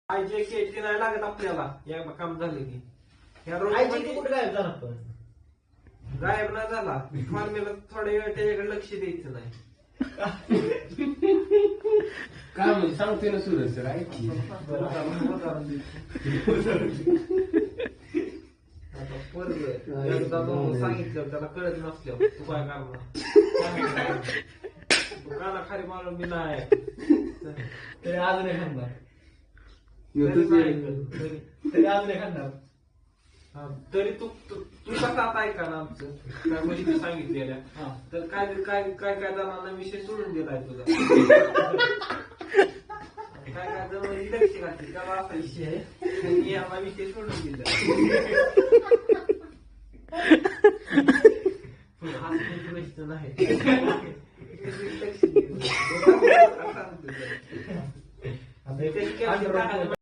आयचे केटी नाही लागत आपल्याला एकदा काम झालं की ह्या आईची रोज कुठे गायब झाला पण गायब नाही झाला फार्मेला थोड्या वेळ त्याच्याकडे लक्ष द्यायचं नाही. काय म्हणजे सांगते ना सुरज सर ऐकी आता पोरगं एकदा जाऊन सांगितलं त्याला कळत नसल्यावर तू काय करणार तू काना खाली मारून मी नाही तरी अजून एक खाणार तरी अजून एक खाणार तरी तू तू कसा आता ऐका ना आमचं काय म्हणजे सांगितलेल्या तर काय काय काय काय जणांना विषय सोडून दिलाय तुझा काय काय जण लक्ष घातली त्याला असा विषय आहे मी आम्हाला विषय सोडून दिला हसण्याची गोष्ट नाही लक्ष दिलं